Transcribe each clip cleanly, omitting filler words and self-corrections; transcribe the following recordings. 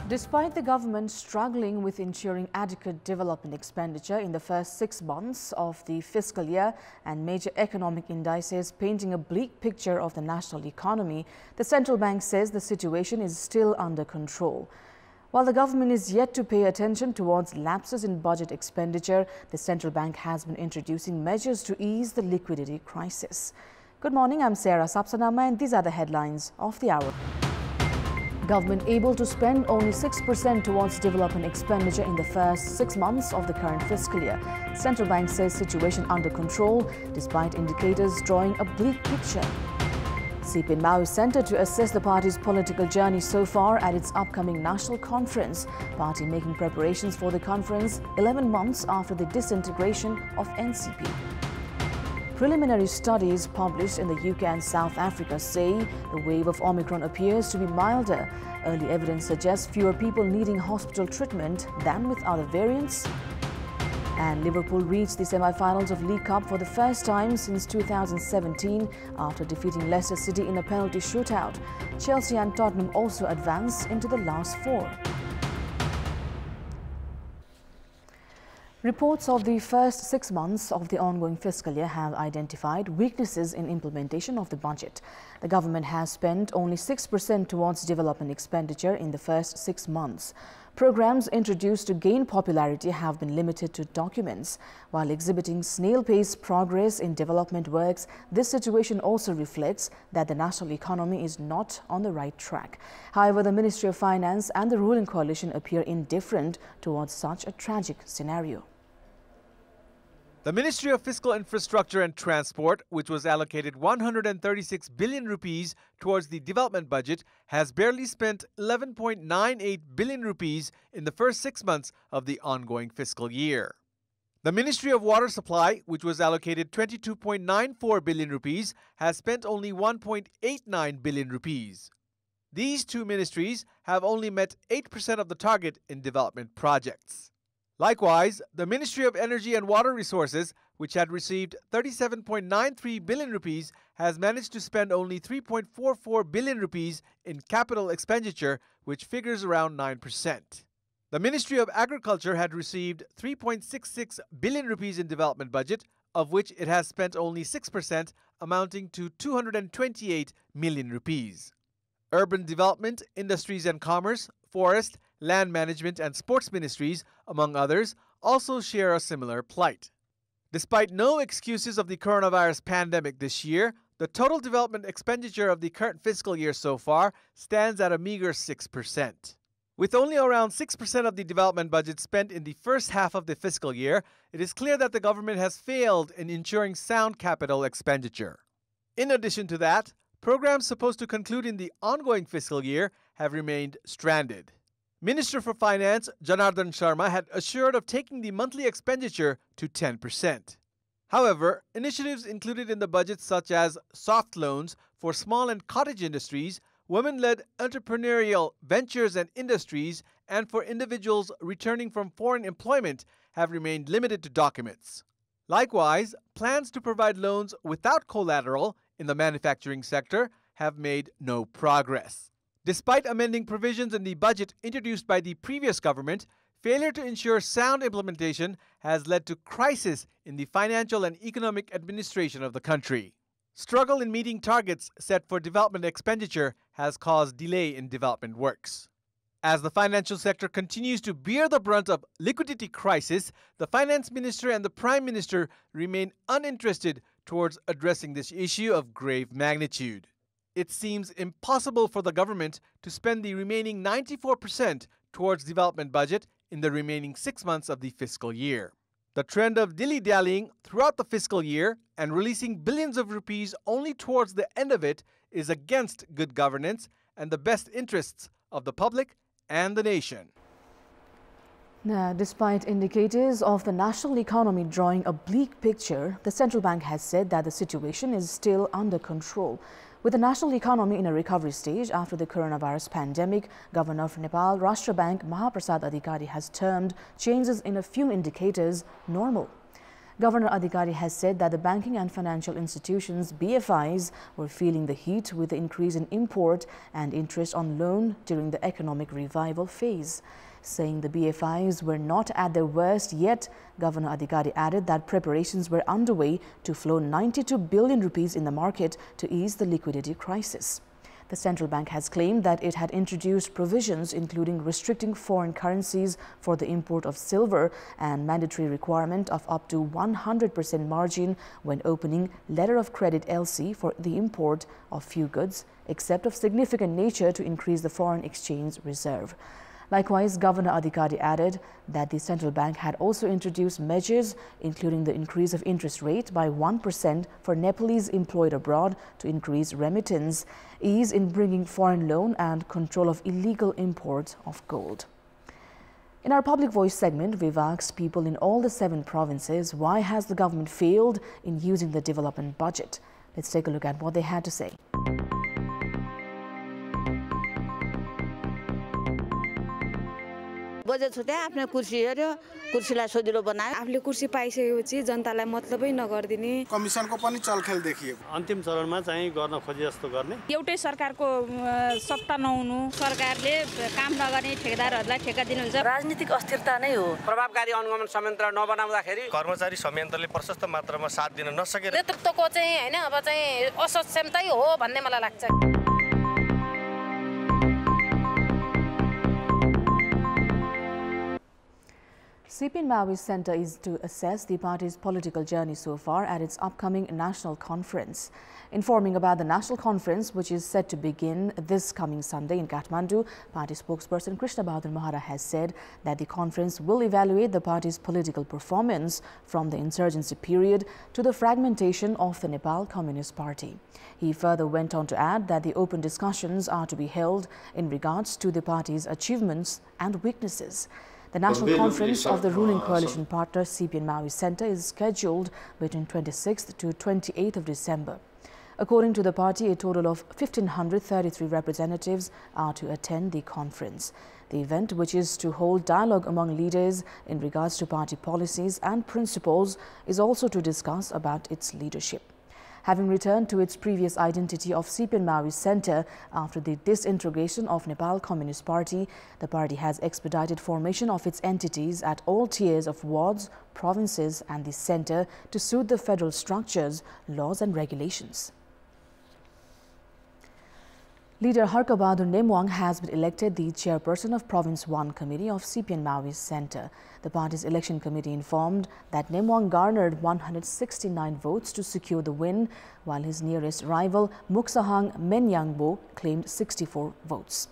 Despite the government struggling with ensuring adequate development expenditure in the first 6 months of the fiscal year and major economic indices painting a bleak picture of the national economy, the central bank says the situation is still under control. While the government is yet to pay attention towards lapses in budget expenditure, the central bank has been introducing measures to ease the liquidity crisis. Good morning, I'm Sarah Sapsanama and these are the headlines of the hour. Government able to spend only 6% towards development expenditure in the first 6 months of the current fiscal year. Central bank says situation under control despite indicators drawing a bleak picture. CPN Mao is centred to assess the party's political journey so far at its upcoming national conference. Party making preparations for the conference 11 months after the disintegration of NCP. Preliminary studies published in the UK and South Africa say the wave of Omicron appears to be milder. Early evidence suggests fewer people needing hospital treatment than with other variants. And Liverpool reached the semi-finals of League Cup for the first time since 2017 after defeating Leicester City in a penalty shootout. Chelsea and Tottenham also advanced into the last four. Reports of the first 6 months of the ongoing fiscal year have identified weaknesses in implementation of the budget. The government has spent only 6% towards development expenditure in the first 6 months. Programs introduced to gain popularity have been limited to documents. While exhibiting snail-pace progress in development works, this situation also reflects that the national economy is not on the right track. However, the Ministry of Finance and the ruling coalition appear indifferent towards such a tragic scenario. The Ministry of Fiscal Infrastructure and Transport, which was allocated 136 billion rupees towards the development budget, has barely spent 11.98 billion rupees in the first 6 months of the ongoing fiscal year. The Ministry of Water Supply, which was allocated 22.94 billion rupees, has spent only 1.89 billion rupees. These two ministries have only met 8% of the target in development projects. Likewise, the Ministry of Energy and Water Resources, which had received 37.93 billion rupees, has managed to spend only 3.44 billion rupees in capital expenditure, which figures around 9%. The Ministry of Agriculture had received 3.66 billion rupees in development budget, of which it has spent only 6%, amounting to 228 million rupees. Urban Development, Industries and Commerce, Forest, Land Management and Sports Ministries, among others, also share a similar plight. Despite no excuses of the coronavirus pandemic this year, the total development expenditure of the current fiscal year so far stands at a meager 6%. With only around 6% of the development budget spent in the first half of the fiscal year, it is clear that the government has failed in ensuring sound capital expenditure. In addition to that, programs supposed to conclude in the ongoing fiscal year have remained stranded. Minister for Finance Janardhan Sharma had assured of taking the monthly expenditure to 10%. However, initiatives included in the budget such as soft loans for small and cottage industries, women-led entrepreneurial ventures and industries, and for individuals returning from foreign employment have remained limited to documents. Likewise, plans to provide loans without collateral in the manufacturing sector have made no progress. Despite amending provisions in the budget introduced by the previous government, failure to ensure sound implementation has led to crisis in the financial and economic administration of the country. Struggle in meeting targets set for development expenditure has caused delay in development works. As the financial sector continues to bear the brunt of liquidity crisis, the Finance Minister and the Prime Minister remain uninterested towards addressing this issue of grave magnitude. It seems impossible for the government to spend the remaining 94% towards development budget in the remaining 6 months of the fiscal year. The trend of dilly-dallying throughout the fiscal year and releasing billions of rupees only towards the end of it is against good governance and the best interests of the public and the nation. Now, despite indicators of the national economy drawing a bleak picture, the central bank has said that the situation is still under control. With the national economy in a recovery stage after the coronavirus pandemic, Governor of Nepal Rashtra Bank Mahaprasad Adhikari has termed changes in a few indicators normal. Governor Adhikari has said that the banking and financial institutions, BFIs, were feeling the heat with the increase in import and interest on loan during the economic revival phase. Saying the BFIs were not at their worst yet, Governor Adhikari added that preparations were underway to flow 92 billion rupees in the market to ease the liquidity crisis. The central bank has claimed that it had introduced provisions including restricting foreign currencies for the import of silver and mandatory requirement of up to 100% margin when opening letter of credit LC for the import of few goods, except of significant nature to increase the foreign exchange reserve. Likewise, Governor Adhikari added that the central bank had also introduced measures including the increase of interest rate by 1% for Nepalese employed abroad to increase remittance, ease in bringing foreign loan and control of illegal import of gold. In our Public Voice segment, we've asked people in all the 7 provinces why has the government failed in using the development budget. Let's take a look at what they had to say. Budget छुट्या आफ्नो कुर्सी हेर्यो कुर्सीलाई सजिलो बनायो आफूले कुर्सी पाइसकेपछि जनतालाई मतलबै नगर्दिने कमिसनको पनि चलखेल देखिएको अन्तिम चरणमा चाहिँ गर्न खोजे जस्तो गर्ने एउटै सरकारको सत्ता नहुनु सरकारले काम नगर्ने ठेकेदारहरूलाई ठेक्का दिनुहुन्छ राजनीतिक अस्थिरता नै हो प्रभावकारी अनुगमन संयन्त्र नबनाउँदाखेरि कर्मचारी संयन्त्रले प्रशस्त मात्रामा साथ दिन नसकेर नेतृत्वको चाहिँ हैन अब चाहिँ असक्षमतै हो भन्ने मलाई लाग्छ CPN Maoist Centre is to assess the party's political journey so far at its upcoming national conference. Informing about the national conference, which is set to begin this coming Sunday in Kathmandu, party spokesperson Krishna Bahadur Mahara has said that the conference will evaluate the party's political performance from the insurgency period to the fragmentation of the Nepal Communist Party. He further went on to add that the open discussions are to be held in regards to the party's achievements and weaknesses. The national conference of the ruling coalition partner CPN Maoist Centre is scheduled between 26th to 28th of December. According to the party, a total of 1,533 representatives are to attend the conference. The event, which is to hold dialogue among leaders in regards to party policies and principles, is also to discuss about its leadership. Having returned to its previous identity of CPN Maoist Centre after the disintegration of Nepal Communist Party, the party has expedited formation of its entities at all tiers of wards, provinces and the centre to suit the federal structures, laws and regulations. Leader Harka Bahadur Nemwang has been elected the chairperson of Province 1 Committee of CPN Maoist Centre. The party's election committee informed that Nemwang garnered 169 votes to secure the win, while his nearest rival Muksahang Menyangbo claimed 64 votes.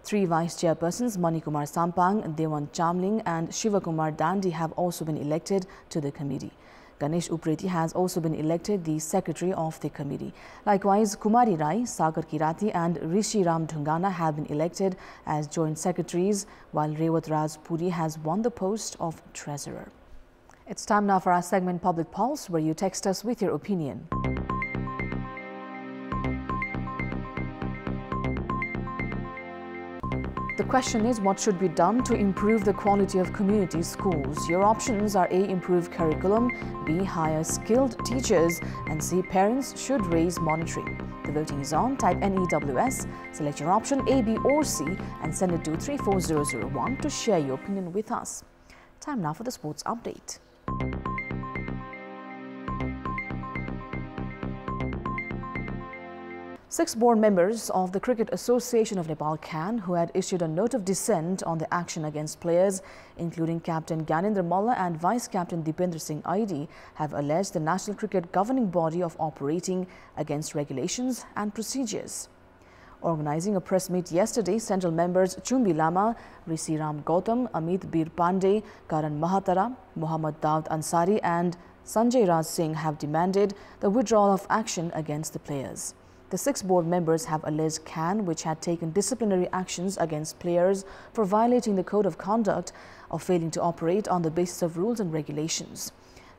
3 vice chairpersons, Manikumar Sampang, Dewan Chamling and Shivakumar Dandi, have also been elected to the committee. Ganesh Upreti has also been elected the secretary of the committee. Likewise, Kumari Rai, Sagar Kirati and Rishi Ram Dhungana have been elected as joint secretaries, while Rewat Raj Puri has won the post of treasurer. It's time now for our segment Public Pulse, where you text us with your opinion. The question is, what should be done to improve the quality of community schools? Your options are A. Improve curriculum, B. Hire skilled teachers, and C. Parents should raise monitoring. The voting is on. Type NEWS, select your option A, B or C and send it to 34001 to share your opinion with us. Time now for the sports update. 6 board members of the Cricket Association of Nepal CAN, who had issued a note of dissent on the action against players, including Captain Gyanendra Malla and Vice Captain Dipendra Singh Aidi, have alleged the National Cricket Governing Body of operating against regulations and procedures. Organizing a press meet yesterday, central members Chumbi Lama, Rishi Ram Gautam, Amit Bir Pandey, Karan Mahatara, Muhammad Daud Ansari and Sanjay Raj Singh have demanded the withdrawal of action against the players. The 6 board members have alleged CAN, which had taken disciplinary actions against players for violating the code of conduct or failing to operate on the basis of rules and regulations.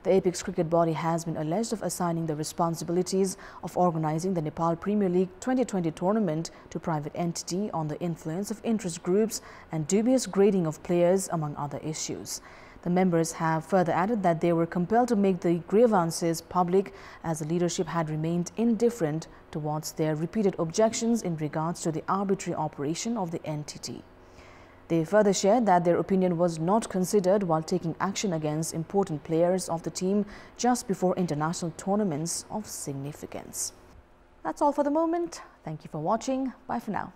The apex cricket body has been alleged of assigning the responsibilities of organizing the Nepal Premier League 2020 tournament to private entity on the influence of interest groups and dubious grading of players, among other issues. The members have further added that they were compelled to make the grievances public as the leadership had remained indifferent towards their repeated objections in regards to the arbitrary operation of the entity. They further shared that their opinion was not considered while taking action against important players of the team just before international tournaments of significance. That's all for the moment. Thank you for watching. Bye for now.